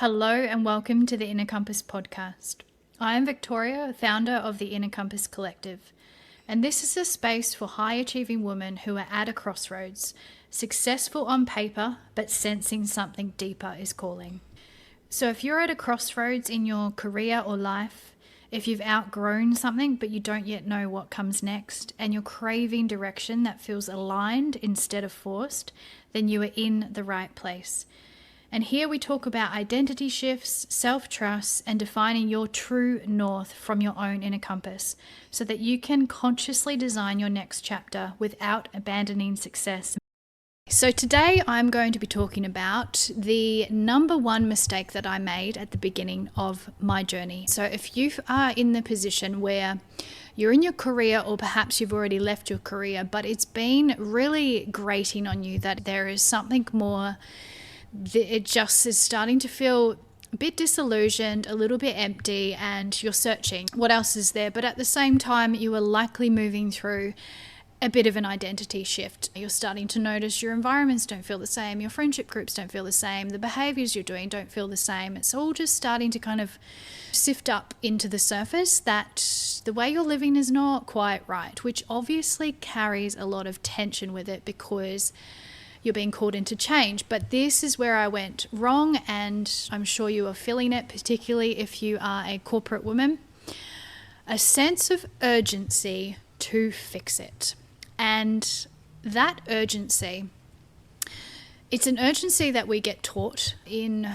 Hello and welcome to the Inner Compass podcast. I am Victoria, founder of the Inner Compass Collective, and this is a space for high-achieving women who are at a crossroads, successful on paper, but sensing something deeper is calling. So if you're at a crossroads in your career or life, if you've outgrown something but you don't yet know what comes next, and you're craving direction that feels aligned instead of forced, then you are in the right place. And here we talk about identity shifts, self-trust, and defining your true north from your own inner compass so that you can consciously design your next chapter without abandoning success. So today I'm going to be talking about the number one mistake that I made at the beginning of my journey. So if you are in the position where you're in your career, or perhaps you've already left your career, but it's been really grating on you that there is something more, it just is starting to feel a bit disillusioned, a little bit empty, and you're searching what else is there. But at the same time, you are likely moving through a bit of an identity shift. You're starting to notice your environments don't feel the same, your friendship groups don't feel the same, the behaviors you're doing don't feel the same. It's all just starting to kind of sift up into the surface that the way you're living is not quite right, which obviously carries a lot of tension with it because you're being called into change. But this is where I went wrong, and I'm sure you are feeling it, particularly if you are a corporate woman. A sense of urgency to fix it. And that urgency, it's an urgency that we get taught in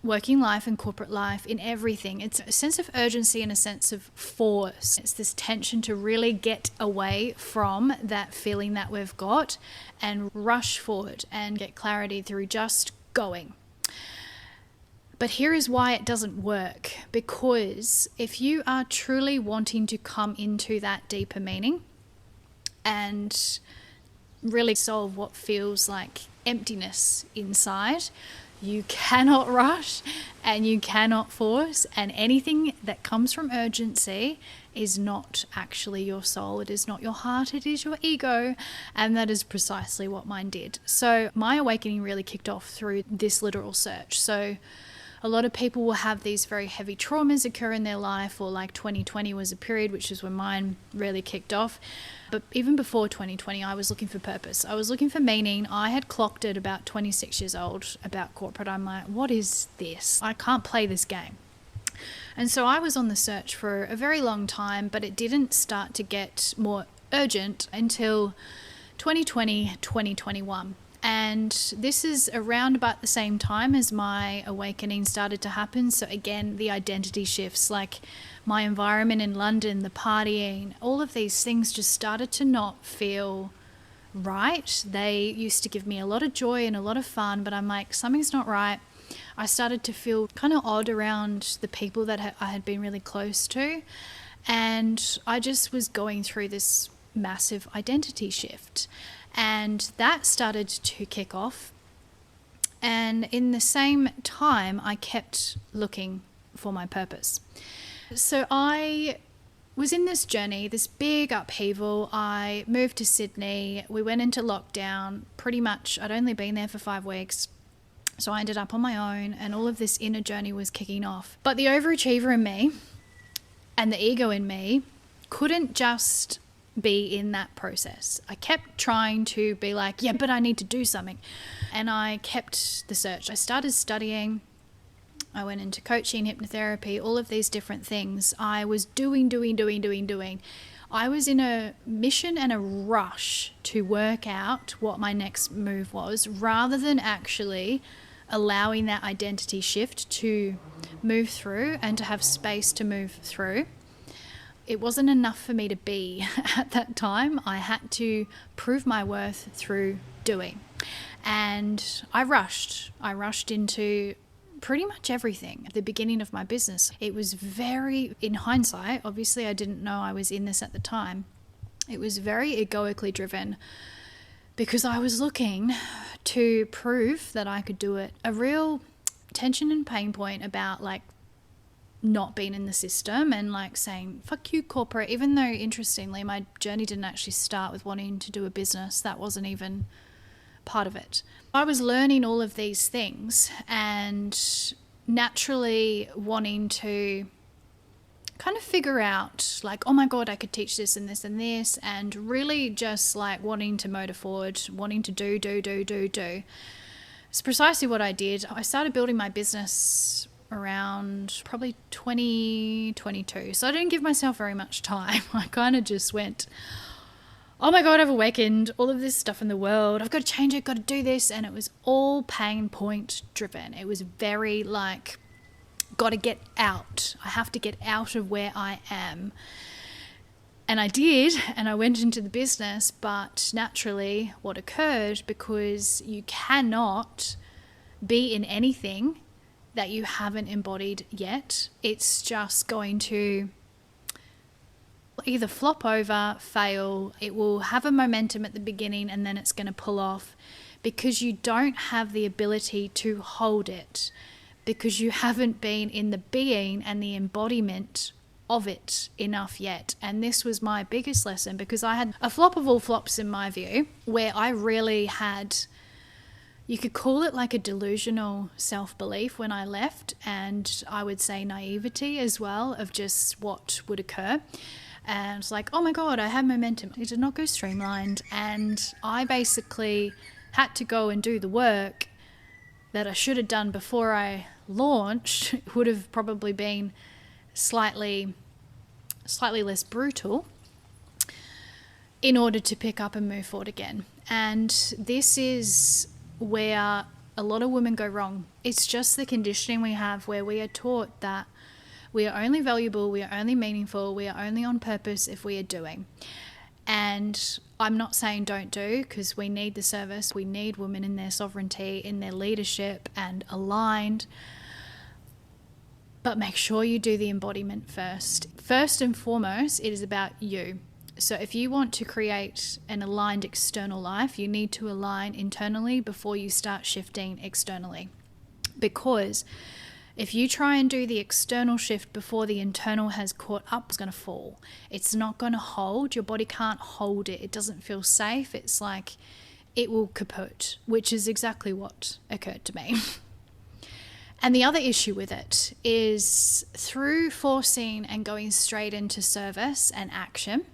working life and corporate life, in everything. It's a sense of urgency and a sense of force. It's this tension to really get away from that feeling that we've got and rush forward and get clarity through just going. But here is why it doesn't work. Because if you are truly wanting to come into that deeper meaning and really solve what feels like emptiness inside, you cannot rush and you cannot force, and anything that comes from urgency is not actually your soul. It is not your heart, it is your ego, and that is precisely what mine did. So my awakening really kicked off through this literal search. So a lot of people will have these very heavy traumas occur in their life, or like 2020 was a period, which is when mine really kicked off. But even before 2020, I was looking for purpose. I was looking for meaning. I had clocked at about 26 years old about corporate. I'm like, what is this? I can't play this game. And so I was on the search for a very long time, but it didn't start to get more urgent until 2020, 2021. And this is around about the same time as my awakening started to happen. So again, the identity shifts, like my environment in London, the partying, all of these things just started to not feel right. They used to give me a lot of joy and a lot of fun, but I'm like, something's not right. I started to feel kind of odd around the people that I had been really close to. And I just was going through this massive identity shift. And that started to kick off. And in the same time, I kept looking for my purpose. So I was in this journey, this big upheaval. I moved to Sydney. We went into lockdown. Pretty much, I'd only been there for 5 weeks. So I ended up on my own, and all of this inner journey was kicking off. But the overachiever in me and the ego in me couldn't just be in that process. I kept trying to be like, yeah, but I need to do something. And I kept the search. I started studying. I went into coaching, hypnotherapy, all of these different things. I was doing. I was in a mission and a rush to work out what my next move was, rather than actually allowing that identity shift to move through and to have space to move through. It wasn't enough for me to be at that time. I had to prove my worth through doing. And I rushed into pretty much everything at the beginning of my business. It was very, in hindsight, obviously I didn't know I was in this at the time. It was very egoically driven because I was looking to prove that I could do it. A real tension and pain point about like not being in the system and like saying, fuck you corporate, even though interestingly my journey didn't actually start with wanting to do a business. That wasn't even part of it. I was learning all of these things, and naturally wanting to kind of figure out like, oh my God, I could teach this and this and this, and really just like wanting to motor forward, wanting to do. It's precisely what I did. I started building my business around probably 2022. So I didn't give myself very much time. I kind of just went, oh my God, I've awakened all of this stuff in the world. I've got to change it, got to do this. And it was all pain point driven. It was very like, got to get out. I have to get out of where I am. And I did, and I went into the business, but naturally what occurred, because you cannot be in anything that you haven't embodied yet, it's just going to either flop over, fail, it will have a momentum at the beginning and then it's going to pull off because you don't have the ability to hold it, because you haven't been in the being and the embodiment of it enough yet. And this was my biggest lesson, because I had a flop of all flops in my view, where I really had, you could call it like a delusional self-belief when I left, and I would say naivety as well of just what would occur. And it's like, oh my God, I have momentum. It did not go streamlined, and I basically had to go and do the work that I should have done before I launched. It would have probably been slightly less brutal in order to pick up and move forward again. And this is where a lot of women go wrong. It's just the conditioning we have, where we are taught that we are only valuable, we are only meaningful, we are only on purpose if we are doing. And I'm not saying don't do, because we need the service. We need women in their sovereignty, in their leadership and aligned. But make sure you do the embodiment first. First and foremost, it is about you. So if you want to create an aligned external life, you need to align internally before you start shifting externally. Because if you try and do the external shift before the internal has caught up, it's going to fall. It's not going to hold. Your body can't hold it. It doesn't feel safe. It's like it will kaput, which is exactly what occurred to me. And the other issue with it is, through forcing and going straight into service and action,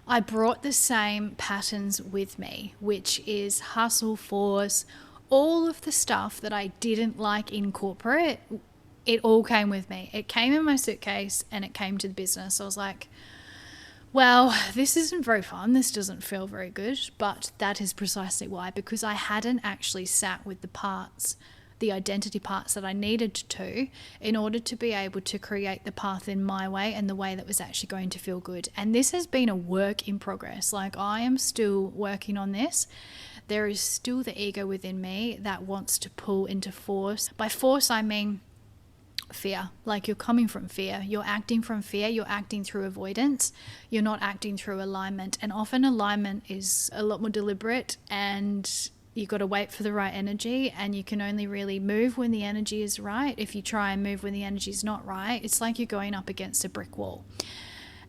I brought the same patterns with me, which is hustle, force, all of the stuff that I didn't like in corporate. It all came with me. It came in my suitcase and it came to the business. I was like, well, this isn't very fun. This doesn't feel very good. But that is precisely why, because I hadn't actually sat with the parts, the identity parts that I needed to, in order to be able to create the path in my way and the way that was actually going to feel good. And this has been a work in progress. Like, I am still working on this. There is still the ego within me that wants to pull into force. By force, I mean fear. Like, you're coming from fear. You're acting from fear. You're acting through avoidance. You're not acting through alignment. And often alignment is a lot more deliberate, and you got to wait for the right energy, and you can only really move when the energy is right. If you try and move when the energy is not right, it's like you're going up against a brick wall.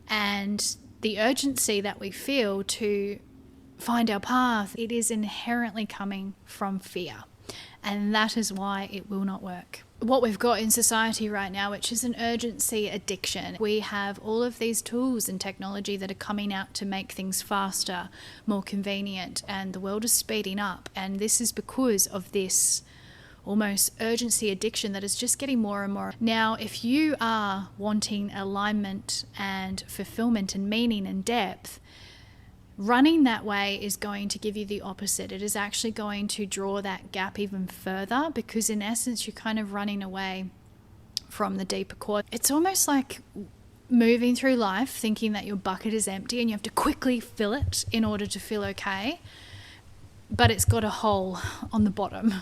And the urgency that we feel to find our path, it is inherently coming from fear. And that is why it will not work. What we've got in society right now, which is an urgency addiction. We have all of these tools and technology that are coming out to make things faster, more convenient, and the world is speeding up. And this is because of this almost urgency addiction that is just getting more and more. Now, if you are wanting alignment and fulfillment and meaning and depth, running that way is going to give you the opposite. It is actually going to draw that gap even further, because in essence, you're kind of running away from the deeper core. It's almost like moving through life thinking that your bucket is empty and you have to quickly fill it in order to feel okay, but it's got a hole on the bottom.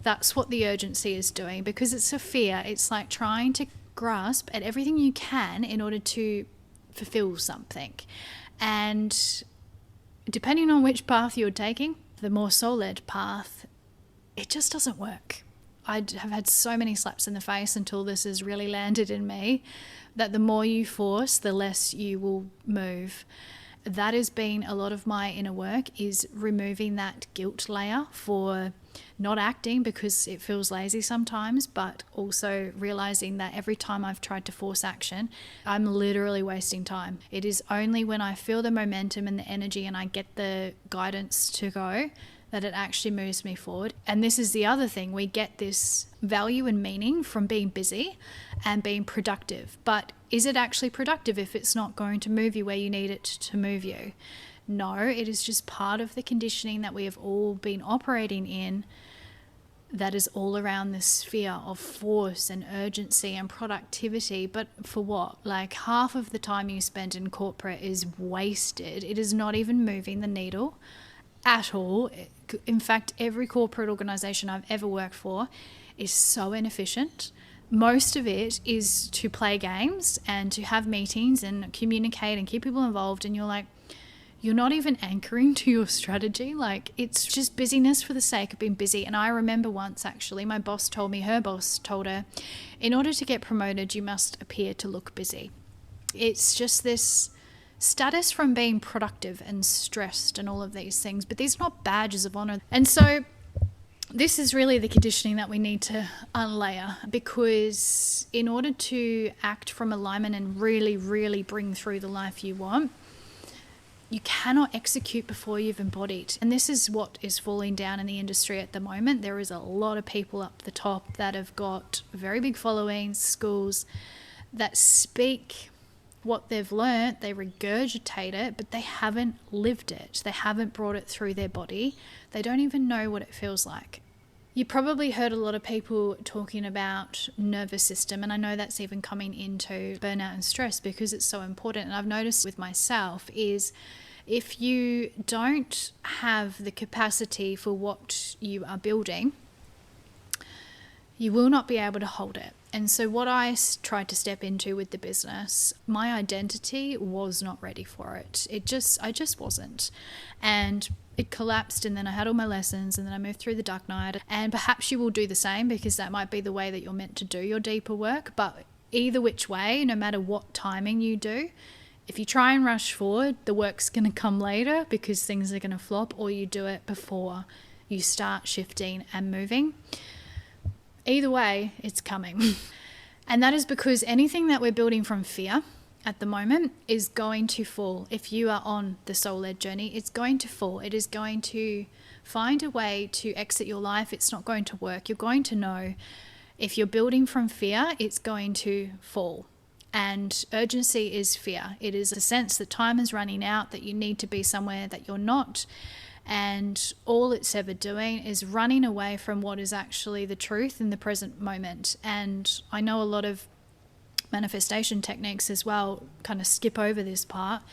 That's what the urgency is doing, because it's a fear. It's like trying to grasp at everything you can in order to fulfill something. And depending on which path you're taking, the more soul-led path, it just doesn't work. I have had so many slaps in the face until this has really landed in me, that the more you force, the less you will move. That has been a lot of my inner work, is removing that guilt layer for not acting because it feels lazy sometimes, but also realizing that every time I've tried to force action, I'm literally wasting time. It is only when I feel the momentum and the energy and I get the guidance to go that it actually moves me forward. And this is the other thing. We get this value and meaning from being busy and being productive. But is it actually productive if it's not going to move you where you need it to move you? No, it is just part of the conditioning that we have all been operating in, that is all around this sphere of force and urgency and productivity. But for what? Like half of the time you spend in corporate is wasted. It is not even moving the needle at all. In fact, every corporate organization I've ever worked for is so inefficient. Most of it is to play games and to have meetings and communicate and keep people involved. And you're not even anchoring to your strategy. Like, it's just busyness for the sake of being busy. And I remember once, actually, my boss told me, her boss told her, in order to get promoted, you must appear to look busy. It's just this status from being productive and stressed and all of these things, but these are not badges of honor. And so this is really the conditioning that we need to unlayer, because in order to act from alignment and really, really bring through the life you want, you cannot execute before you've embodied. And this is what is falling down in the industry at the moment. There is a lot of people up the top that have got very big followings, schools that speak what they've learnt, they regurgitate it, but they haven't lived it. They haven't brought it through their body. They don't even know what it feels like. You probably heard a lot of people talking about nervous system, and I know that's even coming into burnout and stress because it's so important. And I've noticed with myself is if you don't have the capacity for what you are building, you will not be able to hold it. And so what I tried to step into with the business, my identity was not ready for it. I just wasn't. And it collapsed, and then I had all my lessons, and then I moved through the dark night. And perhaps you will do the same, because that might be the way that you're meant to do your deeper work. But either which way, no matter what timing you do, if you try and rush forward, the work's going to come later because things are going to flop, or you do it before you start shifting and moving. Either way, it's coming. And that is because anything that we're building from fear at the moment is going to fall. If you are on the soul-led journey, it's going to fall. It is going to find a way to exit your life. It's not going to work. You're going to know if you're building from fear, it's going to fall. And urgency is fear. It is a sense that time is running out, that you need to be somewhere that you're not. And all it's ever doing is running away from what is actually the truth in the present moment. And I know a lot of manifestation techniques as well kind of skip over this part,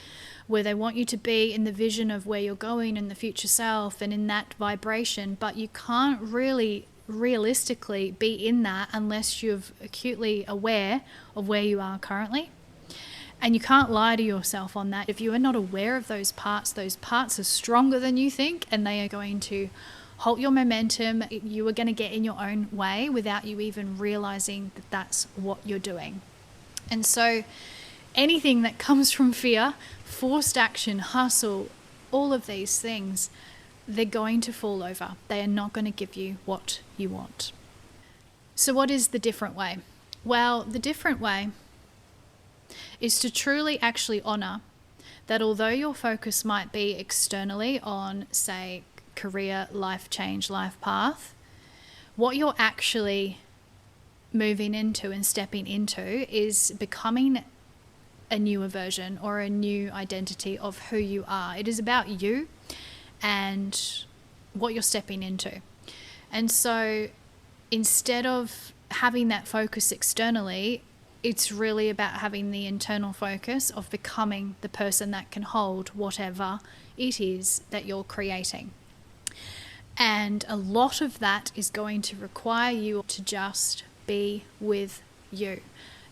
where they want you to be in the vision of where you're going in the future self and in that vibration, but you can't really realistically be in that unless you're acutely aware of where you are currently. And you can't lie to yourself on that. If you are not aware of those parts are stronger than you think, and they are going to halt your momentum. You are going to get in your own way without you even realizing that that's what you're doing. And so anything that comes from fear, forced action, hustle, all of these things, they're going to fall over. They are not going to give you what you want. So what is the different way? Well, the different way is to truly actually honor that although your focus might be externally on, say, career, life change, life path, what you're actually moving into and stepping into is becoming a newer version or a new identity of who you are. It is about you and what you're stepping into. And so instead of having that focus externally, it's really about having the internal focus of becoming the person that can hold whatever it is that you're creating. And a lot of that is going to require you to just be with you.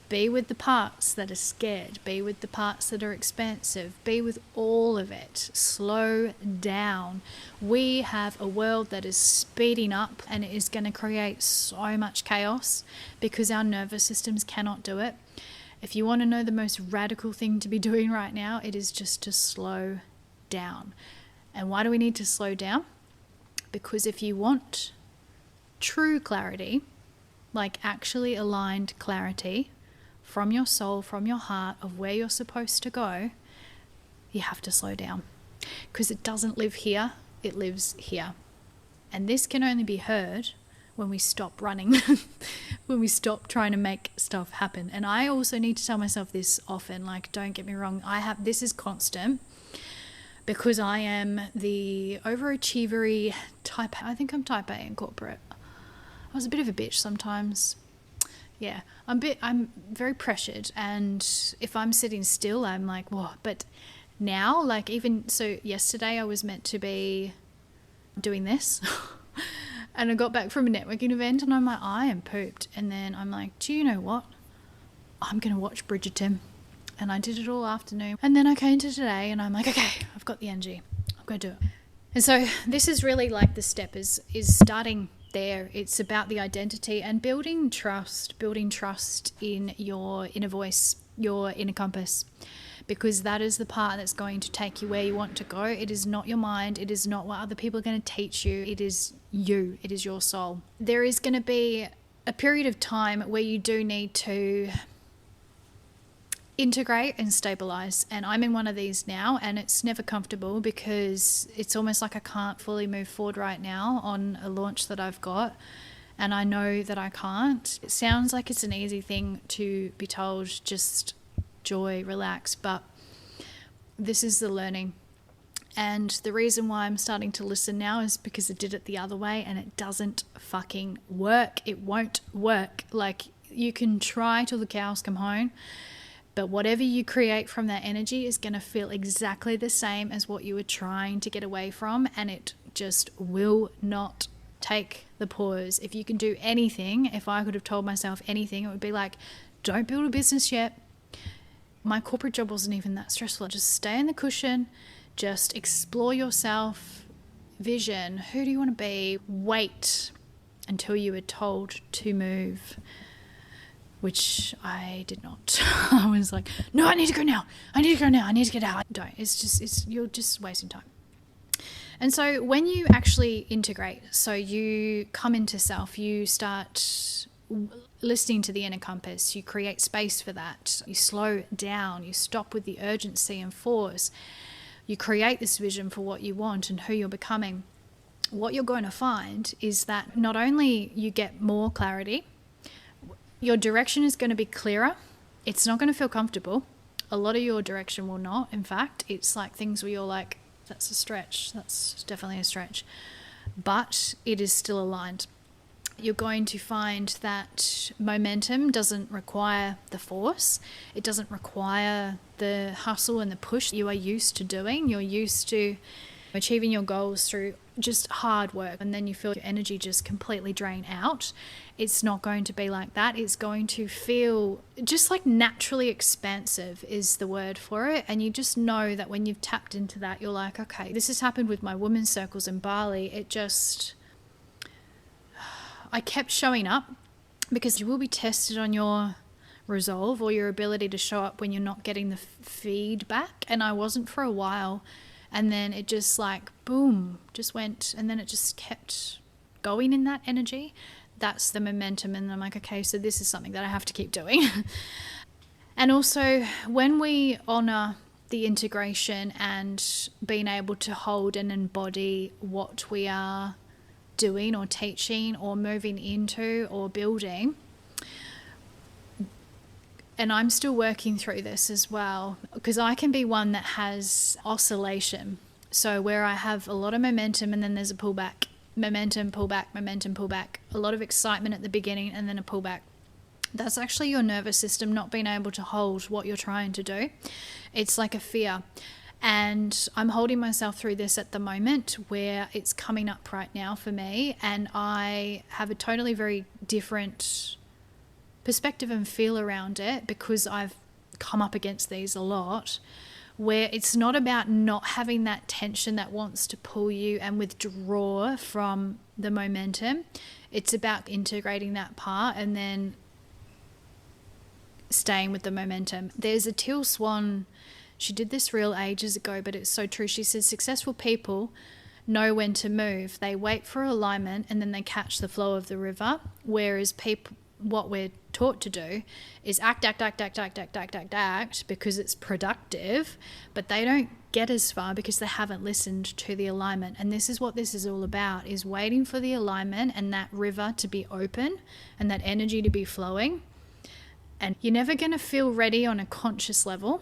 Be with the parts that are scared. Be with the parts that are expansive. Be with all of it. Slow down. We have a world that is speeding up, and it is going to create so much chaos because our nervous systems cannot do it. If you want to know the most radical thing to be doing right now, it is just to slow down. And why do we need to slow down? Because if you want true clarity, like actually aligned clarity from your soul, from your heart of where you're supposed to go, you have to slow down, because it doesn't live here, it lives here. And this can only be heard when we stop running, when we stop trying to make stuff happen. And I also need to tell myself this often, like, don't get me wrong, this is constant, because I am the overachievery type. I think I'm type A in corporate. I was a bit of a bitch sometimes. Yeah, I'm very pressured, and if I'm sitting still, I'm like, whoa. But now, like, even so, yesterday I was meant to be doing this and I got back from a networking event and I'm like, I am pooped. And then I'm like, do you know what? I'm going to watch Bridgerton. And I did it all afternoon. And then I came to today and I'm like, okay, I've got the energy. I'm going to do it. And so this is really like the step is starting there. It's about the identity and building trust in your inner voice, your inner compass, because that is the part that's going to take you where you want to go. It is not your mind. It is not what other people are going to teach you. It is you. It is your soul. There is going to be a period of time where you do need to integrate and stabilize, and I'm in one of these now, and it's never comfortable because it's almost like I can't fully move forward right now on a launch that I've got, and I know that I can't. It sounds like it's an easy thing to be told, just joy, relax, but this is the learning. And the reason why I'm starting to listen now is because I did it the other way and it doesn't fucking work. It won't work. Like, you can try till the cows come home, but whatever you create from that energy is going to feel exactly the same as what you were trying to get away from, and it just will not take the pause. If you can do anything, if I could have told myself anything, it would be like, don't build a business yet. My corporate job wasn't even that stressful. Just stay in the cushion, just explore yourself, vision, who do you want to be, wait until you were told to move, which I did not. I was like, no, I need to go now. I need to get out. Don't. You're just wasting time. And so when you actually integrate, so you come into self, you start listening to the inner compass, you create space for that, you slow down, you stop with the urgency and force, you create this vision for what you want and who you're becoming. What you're going to find is that not only you get more clarity, your direction is going to be clearer. It's not going to feel comfortable. A lot of your direction will not. In fact, it's like things where you're like, that's a stretch. That's definitely a stretch. But it is still aligned. You're going to find that momentum doesn't require the force. It doesn't require the hustle and the push you are used to doing. You're used to achieving your goals through just hard work, and then you feel your energy just completely drain out. It's not going to be like that. It's going to feel just like naturally expansive is the word for it. And you just know that when you've tapped into that, you're like, okay, this has happened with my women's circles in Bali. I kept showing up, because you will be tested on your resolve or your ability to show up when you're not getting the feedback. And I wasn't for a while. And then it just like, boom, just went. And then it just kept going in that energy. That's the momentum. And I'm like, okay, so this is something that I have to keep doing. And also when we honor the integration and being able to hold and embody what we are doing or teaching or moving into or building, and I'm still working through this as well, because I can be one that has oscillation. So where I have a lot of momentum and then there's a pullback, momentum, pullback, momentum, pullback, a lot of excitement at the beginning and then a pullback. That's actually your nervous system not being able to hold what you're trying to do. It's like a fear. And I'm holding myself through this at the moment where it's coming up right now for me, and I have a totally very different perspective and feel around it because I've come up against these a lot, where it's not about not having that tension that wants to pull you and withdraw from the momentum. It's about integrating that part and then staying with the momentum. There's a Teal Swan, she did this reel ages ago, but it's so true. She says successful people know when to move. They wait for alignment and then they catch the flow of the river. Whereas what we're taught to do is act because it's productive, but they don't get as far because they haven't listened to the alignment. And this is what this is all about, is waiting for the alignment and that river to be open and that energy to be flowing. And you're never going to feel ready on a conscious level.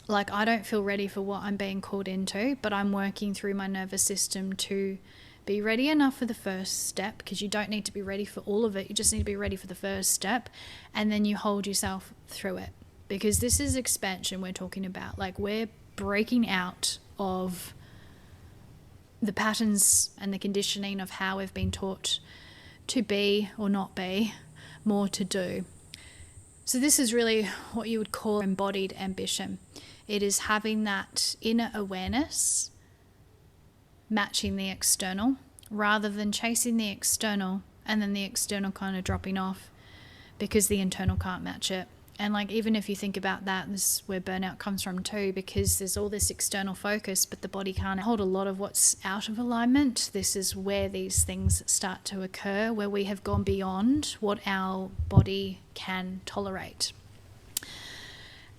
Like, I don't feel ready for what I'm being called into, but I'm working through my nervous system to be ready enough for the first step, because you don't need to be ready for all of it. You just need to be ready for the first step, and then you hold yourself through it, because this is expansion we're talking about. Like, we're breaking out of the patterns and the conditioning of how we've been taught to be or not be, more to do. So this is really what you would call embodied ambition. It is having that inner awareness matching the external, rather than chasing the external and then the external kind of dropping off because the internal can't match it. And like, even if you think about that, this is where burnout comes from too, because there's all this external focus, but the body can't hold a lot of what's out of alignment. This is where these things start to occur, where we have gone beyond what our body can tolerate.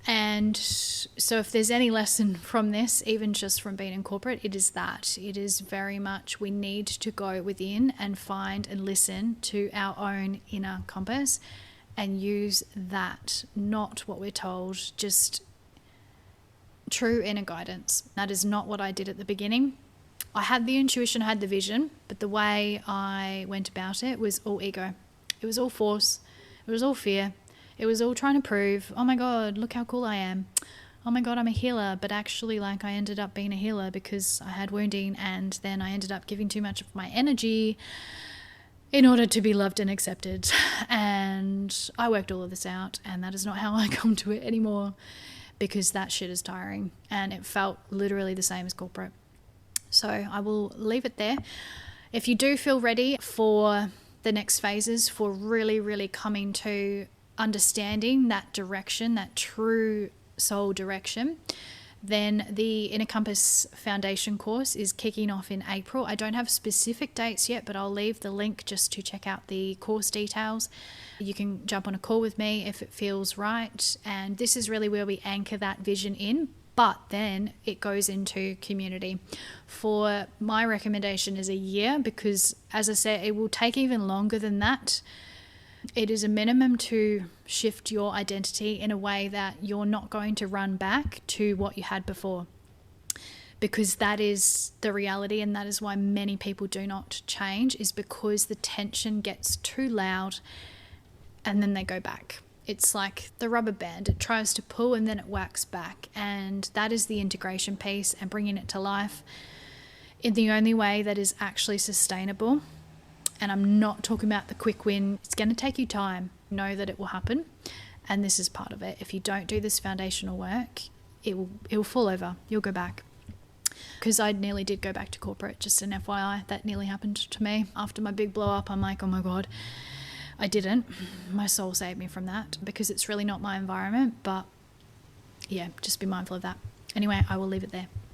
And so if there's any lesson from this, even just from being in corporate, it is that. It is very much, we need to go within and find and listen to our own inner compass and use that, not what we're told, just true inner guidance. That is not what I did at the beginning. I had the intuition, I had the vision, but the way I went about it was all ego. It was all force. It was all fear. It was all trying to prove, oh my God, look how cool I am. Oh my God, I'm a healer. But actually, like, I ended up being a healer because I had wounding, and then I ended up giving too much of my energy in order to be loved and accepted. And I worked all of this out, and that is not how I come to it anymore, because that shit is tiring, and it felt literally the same as corporate. So I will leave it there. If you do feel ready for the next phases, for really, really coming to understanding that direction, that true soul direction, then the Inner Compass Foundation course is kicking off in April. I don't have specific dates yet, but I'll leave the link just to check out the course details. You can jump on a call with me if it feels right. And this is really where we anchor that vision in, but then it goes into community. For my recommendation is a year, because as I said, it will take even longer than that. It is a minimum to shift your identity in a way that you're not going to run back to what you had before, because that is the reality, and that is why many people do not change, is because the tension gets too loud and then they go back. It's like the rubber band. It tries to pull and then it whacks back, and that is the integration piece and bringing it to life in the only way that is actually sustainable. And I'm not talking about the quick win. It's going to take you time. Know that it will happen. And this is part of it. If you don't do this foundational work, it will fall over. You'll go back. Because I nearly did go back to corporate, just an FYI. That nearly happened to me. After my big blow up, I'm like, oh my God. I didn't. My soul saved me from that, because it's really not my environment. But yeah, just be mindful of that. Anyway, I will leave it there.